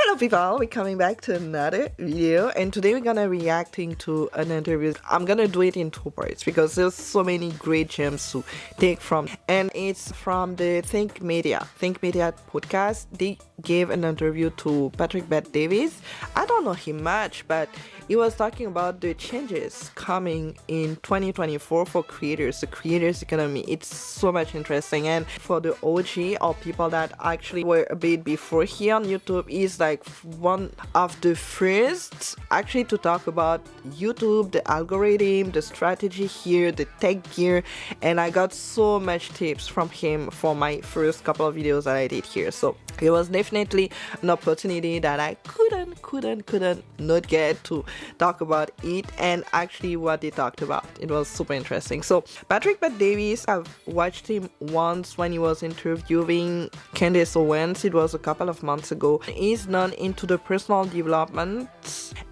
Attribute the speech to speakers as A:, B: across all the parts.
A: Hello people, we're coming back to another video, and today we're gonna reacting to an interview. I'm gonna do it in two parts because there's so many great gems to take from, and it's from the Think Media podcast. They gave an interview to Patrick Bet Davis. I don't know him much, but he was talking about the changes coming in 2024 for creators, the creators economy. It's so much interesting, and for the OG or people that actually were a bit before here on YouTube, is like one of the first actually to talk about YouTube, the algorithm, the strategy here, the tech gear, and I got so much tips from him for my first couple of videos that I did here. So it was definitely an opportunity that I couldn't not get to talk about it and actually what they talked about. It was super interesting. So Patrick Bet Davis, I've watched him once when he was interviewing Candace Owens. It was a couple of months ago. He's done into the personal development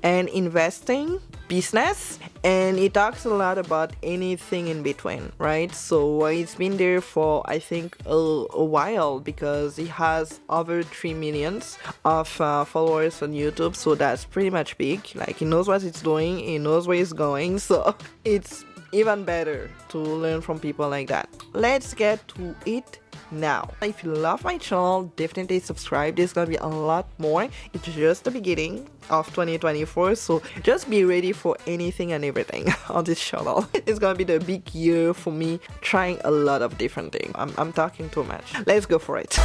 A: and investing business, and he talks a lot about anything in between, right? So he's been there for I think a while because he has over 3 millions of followers on YouTube, so that's pretty much big. Like, he knows what he's doing, he knows where he's going, so it's even better to learn from people like that. Let's get to it now. If you love my channel, definitely subscribe. There's gonna be a lot more. It's just the beginning of 2024, so just be ready for anything and everything on this channel. It's gonna be the big year for me, trying a lot of different things. I'm talking too much. Let's go for it.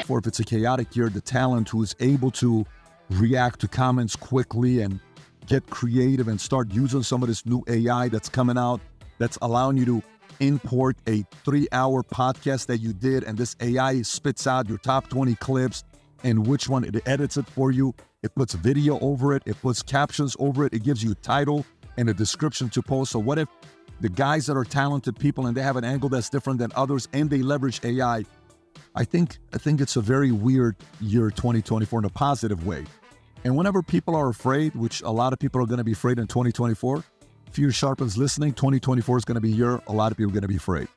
B: Or if it's a chaotic year, the talent who is able to react to comments quickly and get creative and start using some of this new AI that's coming out, that's allowing you to import a 3-hour podcast that you did, and this AI spits out your top 20 clips and which one it edits it for you. It puts video over it, it puts captions over it, it gives you a title and a description to post. So what if the guys that are talented people and they have an angle that's different than others and they leverage AI? I think it's a very weird year, 2024, in a positive way. And whenever people are afraid, which a lot of people are going to be afraid in 2024, if you're sharp as listening, 2024 is going to be a year a lot of people are going to be afraid.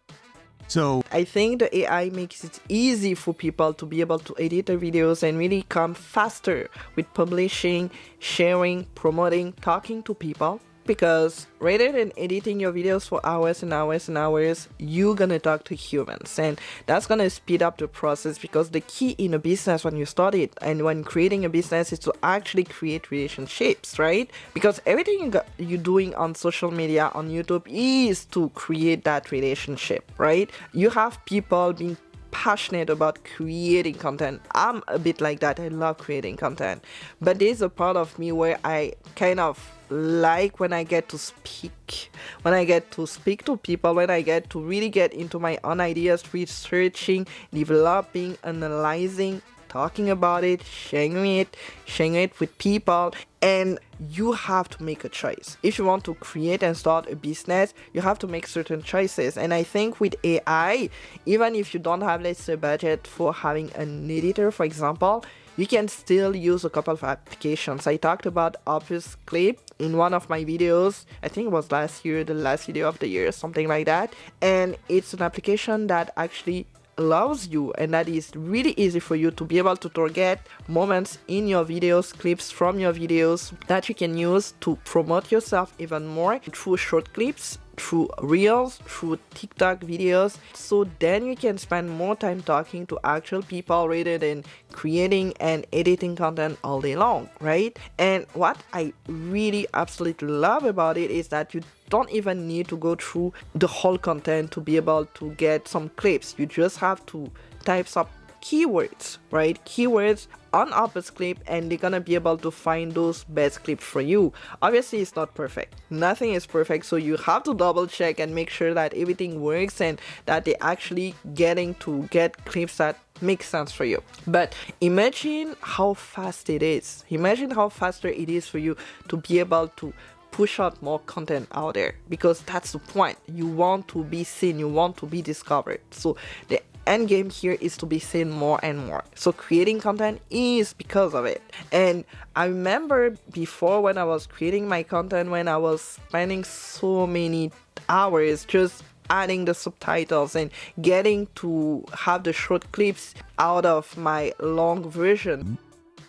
B: So
A: I think the AI makes it easy for people to be able to edit their videos and really come faster with publishing, sharing, promoting, talking to people. Because rather than editing your videos for hours and hours and hours, you're gonna talk to humans, and that's gonna speed up the process. Because the key in a business when you start it and when creating a business is to actually create relationships, right? Because everything you're doing on social media, on YouTube, is to create that relationship, right? You have people being passionate about creating content. I'm a bit like that. I love creating content, but there's a part of me where I kind of like when I get to speak to people, when I get to really get into my own ideas, researching, developing, analyzing, talking about it, sharing it with people. And you have to make a choice. If you want to create and start a business, you have to make certain choices. And I think with AI, even if you don't have, let's say, budget for having an editor, for example, you can still use a couple of applications. I talked about Opus Clip in one of my videos. I think it was last year, the last video of the year, something like that. And it's an application that actually allows you, and that is really easy for you to be able to target moments in your videos, clips from your videos that you can use to promote yourself even more through short clips, through reels, through TikTok videos. So then you can spend more time talking to actual people rather than creating and editing content all day long, right? And what I really absolutely love about it is that you don't even need to go through the whole content to be able to get some clips. You just have to type some keywords, right? Keywords on Opus Clip, and they're gonna be able to find those best clips for you. Obviously, it's not perfect. Nothing is perfect, so you have to double check and make sure that everything works and that they're actually getting to get clips that make sense for you. But imagine how fast it is. Imagine how faster it is for you to be able to push out more content out there, because that's the point. You want to be seen, you want to be discovered. So the end game here is to be seen more and more. So creating content is because of it. And I remember before, when I was creating my content, when I was spending so many hours just adding the subtitles and getting to have the short clips out of my long version.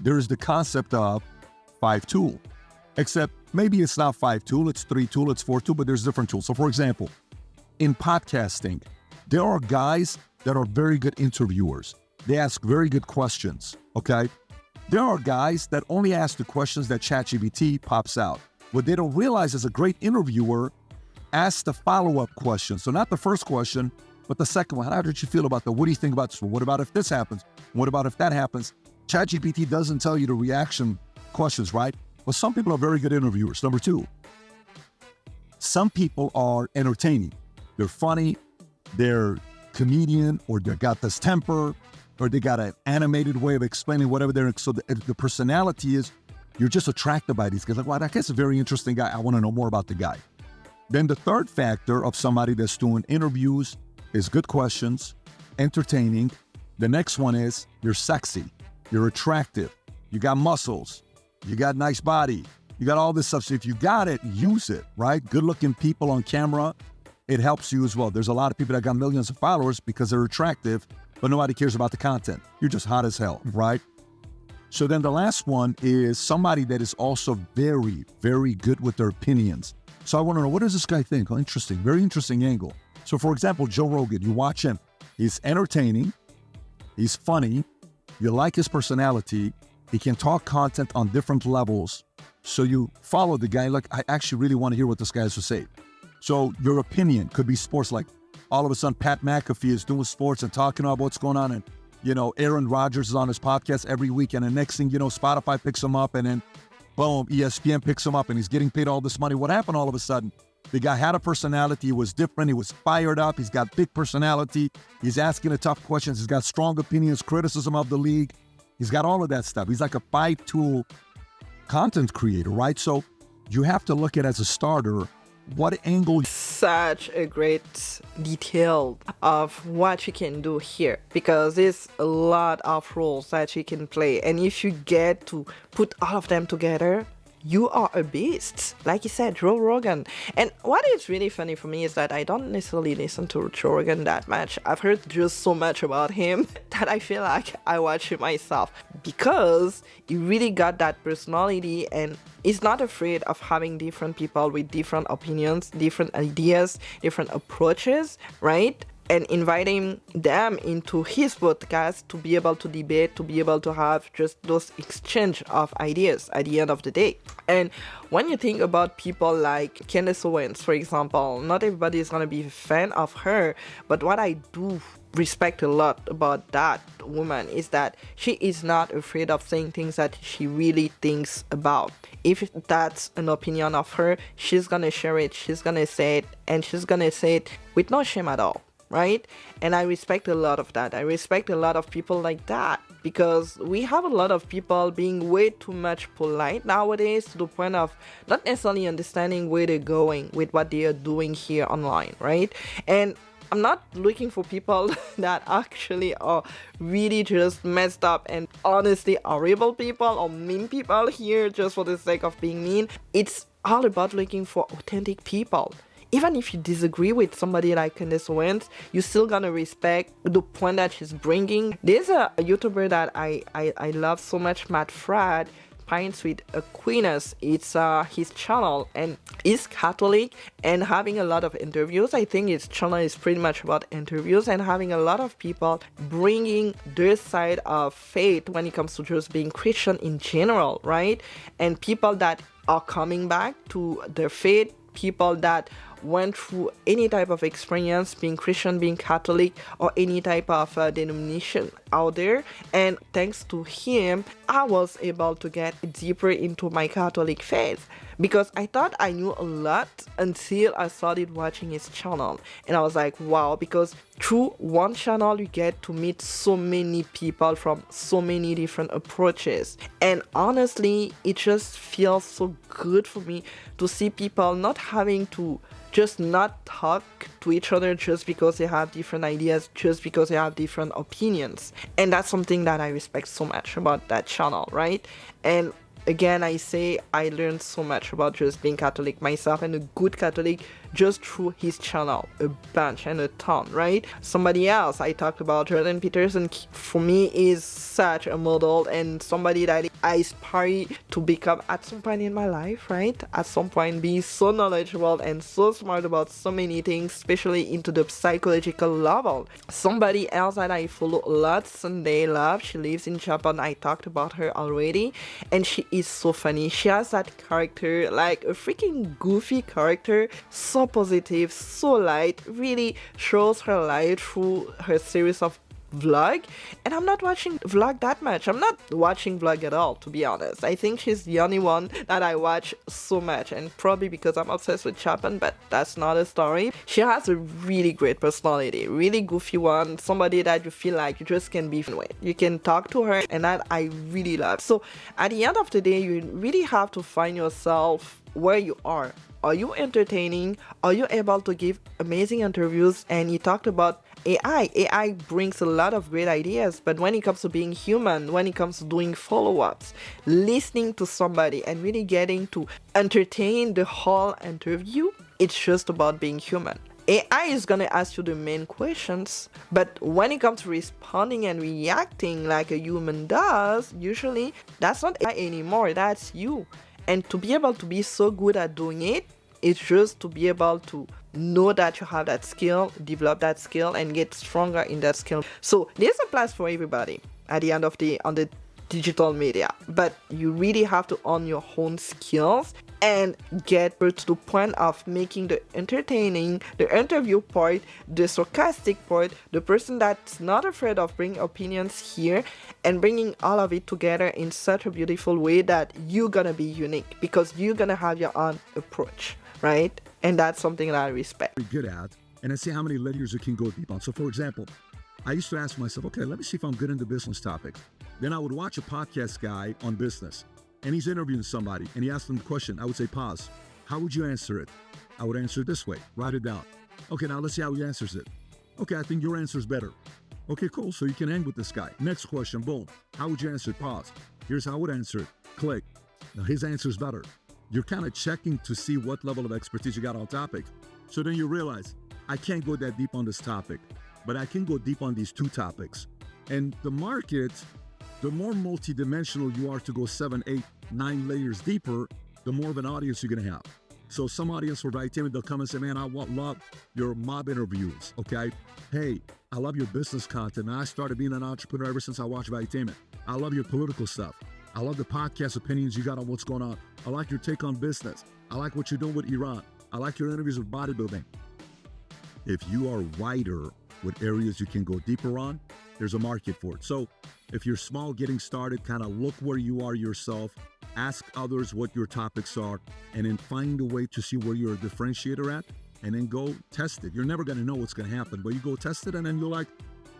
B: There is the concept of 5 tool, except maybe it's not 5 tool, it's 3 tool, it's 4 tool, but there's different tools. So for example, in podcasting, there are guys that are very good interviewers. They ask very good questions, okay? There are guys that only ask the questions that ChatGPT pops out. What they don't realize is a great interviewer asks the follow-up question. So not the first question, but the second one. How did you feel about that? What do you think about this? What about if this happens? What about if that happens? ChatGPT doesn't tell you the reaction questions, right? But some people are very good interviewers. Number 2, some people are entertaining. They're funny, they're comedian, or they got this temper, or they got an animated way of explaining whatever they're. So the personality is, you're just attracted by these guys. Like, wow, that guy's a very interesting guy. I want to know more about the guy. Then the third factor of somebody that's doing interviews is good questions, entertaining. The next one is you're sexy, you're attractive, you got muscles, you got nice body, you got all this stuff. So if you got it, use it, right? Good looking people on camera, it helps you as well. There's a lot of people that got millions of followers because they're attractive, but nobody cares about the content. You're just hot as hell, right? So then the last one is somebody that is also very, very good with their opinions. So I want to know, what does this guy think? Oh, interesting, very interesting angle. So for example, Joe Rogan, you watch him. He's entertaining, he's funny, you like his personality, he can talk content on different levels. So you follow the guy, like, I actually really want to hear what this guy has to say. So your opinion could be sports, like all of a sudden Pat McAfee is doing sports and talking about what's going on, and Aaron Rodgers is on his podcast every week, and the next thing you know, Spotify picks him up, and then boom, ESPN picks him up, and he's getting paid all this money. What happened all of a sudden? The guy had a personality, he was different, he was fired up, he's got big personality, he's asking the tough questions, he's got strong opinions, criticism of the league, he's got all of that stuff. He's like a 5-tool content creator, right? So you have to look at, as a starter, what angle.
A: Such a great detail of what you can do here, because there's a lot of roles that you can play, and if you get to put all of them together, you are a beast. Like you said, Joe Rogan. And what is really funny for me is that I don't necessarily listen to Joe Rogan that much. I've heard just so much about him that I feel like I watch him myself, because he really got that personality, and he's not afraid of having different people with different opinions, different ideas, different approaches, right? And inviting them into his podcast to be able to debate, to be able to have just those exchange of ideas at the end of the day. And when you think about people like Candace Owens, for example, not everybody is going to be a fan of her, but what I do respect a lot about that woman is that she is not afraid of saying things that she really thinks about. If that's an opinion of her, she's going to share it, she's going to say it, and she's going to say it with no shame at all. Right? And I respect a lot of that. I respect a lot of people like that, because we have a lot of people being way too much polite nowadays, to the point of not necessarily understanding where they're going with what they are doing here online, right? And I'm not looking for people that actually are really just messed up and honestly horrible people or mean people here just for the sake of being mean. It's all about looking for authentic people. Even if you disagree with somebody like Candace Owens, you're still gonna respect the point that she's bringing. There's a YouTuber that I love so much, Matt Fradd, Pints with Aquinas. It's his channel, and he's Catholic and having a lot of interviews. I think his channel is pretty much about interviews and having a lot of people bringing their side of faith when it comes to just being Christian in general, right? And people that are coming back to their faith, people that went through any type of experience being Christian, being Catholic, or any type of denomination out there. And thanks to him, I was able to get deeper into my Catholic faith, because I thought I knew a lot until I started watching his channel. And I was like, wow, because through one channel you get to meet so many people from so many different approaches. And honestly, it just feels so good for me to see people not having to just not talk to each other just because they have different ideas, just because they have different opinions. And that's something that I respect so much about that channel, right? And again, I say I learned so much about just being Catholic myself, and a good Catholic just through his channel, a bunch and a ton, right? Somebody else I talked about, Jordan Peterson, for me is such a model and somebody that I aspire to become at some point in my life, right? At some point be so knowledgeable and so smart about so many things, especially into the psychological level. Somebody else that I follow a lot, Sunday Love, she lives in Japan. I talked about her already, and she is so funny. She has that character, like a freaking goofy character, so positive, so light, really shows her light through her series of vlog. And I'm not watching vlog that much. I'm not watching vlog at all, to be honest. I think she's the only one that I watch so much, and probably because I'm obsessed with Japan, but that's not a story. She has a really great personality, really goofy one, somebody that you feel like you just can be with. You can talk to her, and that I really love. So at the end of the day, you really have to find yourself where you are. Are you entertaining? Are you able to give amazing interviews? And you talked about AI. AI brings a lot of great ideas, but when it comes to being human, when it comes to doing follow-ups, listening to somebody and really getting to entertain the whole interview, it's just about being human. AI is gonna ask you the main questions, but when it comes to responding and reacting like a human does, usually that's not AI anymore, that's you. And to be able to be so good at doing it, it's just to be able to know that you have that skill, develop that skill, and get stronger in that skill. So this applies for everybody at the end of the on the digital media, but you really have to own your own skills and get to the point of making the entertaining, the interview part, the sarcastic part, the person that's not afraid of bringing opinions here and bringing all of it together in such a beautiful way that you're gonna be unique because you're gonna have your own approach, right? And that's something that I respect.
B: Good at, and I see how many layers you can go deep on. So for example, I used to ask myself, okay, let me see if I'm good into business topics. Then I would watch a podcast guy on business, and he's interviewing somebody, and he asked them a question. I would say, pause. How would you answer it? I would answer it this way. Write it down. Okay, now let's see how he answers it. Okay, I think your answer is better. Okay, cool. So you can end with this guy. Next question, boom. How would you answer it? Pause. Here's how I would answer it. Click. Now his answer is better. You're kind of checking to see what level of expertise you got on topic. So then you realize, I can't go that deep on this topic, but I can go deep on these two topics. And the market, the more multidimensional you are to go 7, 8, 9 layers deeper, the more of an audience you're going to have. So some audience for Vitamin, they'll come and say, man, I love your mob interviews, okay? Hey, I love your business content. Man, I started being an entrepreneur ever since I watched Vitamin. I love your political stuff. I love the podcast opinions you got on what's going on. I like your take on business. I like what you're doing with Iran. I like your interviews with bodybuilding. If you are wider with areas you can go deeper on, there's a market for it. So if you're small, getting started, kind of look where you are yourself, ask others what your topics are, and then find a way to see where you're a differentiator at, and then go test it. You're never going to know what's going to happen, but you go test it, and then you're like,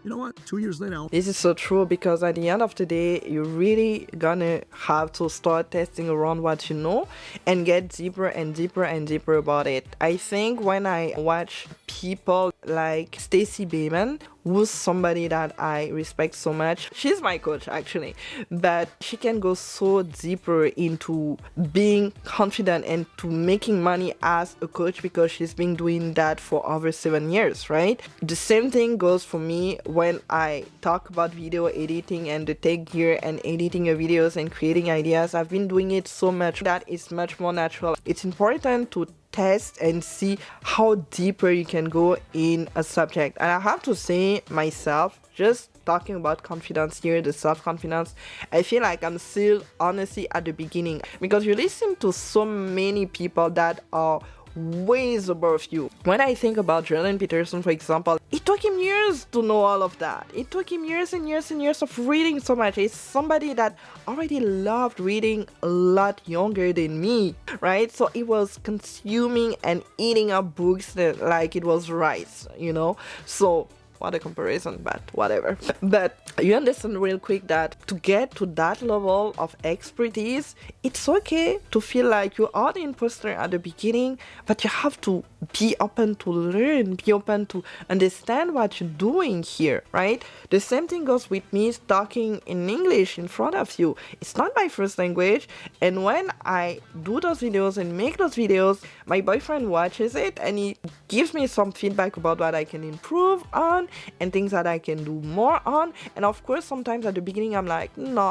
B: you know what, 2 years later.
A: This is so true because at the end of the day, you're really gonna have to start testing around what you know and get deeper and deeper and deeper about it. I think when I watch people like Stacey Bayman, who's somebody that I respect so much. She's my coach actually, but she can go so deeper into being confident and to making money as a coach because she's been doing that for over 7 years, right? The same thing goes for me when I talk about video editing and the tech gear and editing your videos and creating ideas. I've been doing it so much that it's much more natural. It's important to test and see how deeper you can go in a subject. And I have to say myself, just talking about confidence here, the self-confidence, I feel like I'm still honestly at the beginning because you listen to so many people that are ways above you. When I think about Jordan Peterson, for example, it took him years to know all of that. It took him years and years and years of reading so much. He's somebody that already loved reading a lot younger than me, right? So he was consuming and eating up books that, like it was rice, you know? So what a comparison, but whatever. But you understand real quick that to get to that level of expertise, it's okay to feel like you are the imposter at the beginning, but you have to be open to learn, be open to understand what you're doing here, right? The same thing goes with me talking in English in front of you. It's not my first language, and when I do those videos and make those videos, my boyfriend watches it and he gives me some feedback about what I can improve on and things that I can do more on. And of course, sometimes at the beginning I'm like, no,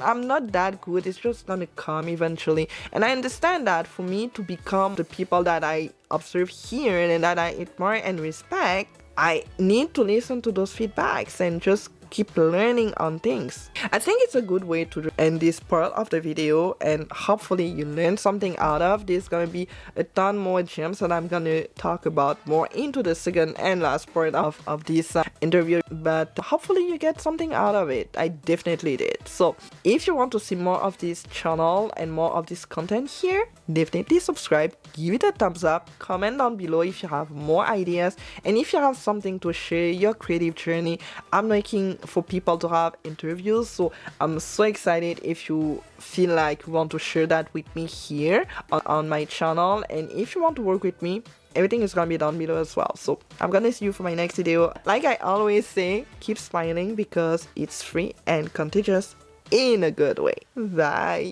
A: I'm not that good, it's just gonna come eventually. And I understand that for me to become the people that I observe here and that I admire and respect, I need to listen to those feedbacks and just keep learning on things. I think it's a good way to end this part of the video, and hopefully you learned something out of. There's gonna be a ton more gems that I'm gonna talk about more into the second and last part of this interview, but hopefully you get something out of it. I definitely did. So if you want to see more of this channel and more of this content here, definitely subscribe, give it a thumbs up, comment down below if you have more ideas, and if you have something to share your creative journey. I'm looking for people to have interviews, so I'm so excited if you feel like you want to share that with me here on my channel. And if you want to work with me, everything is gonna be down below as well. So I'm gonna see you for my next video. Like I always say, keep smiling because it's free and contagious in a good way. Bye.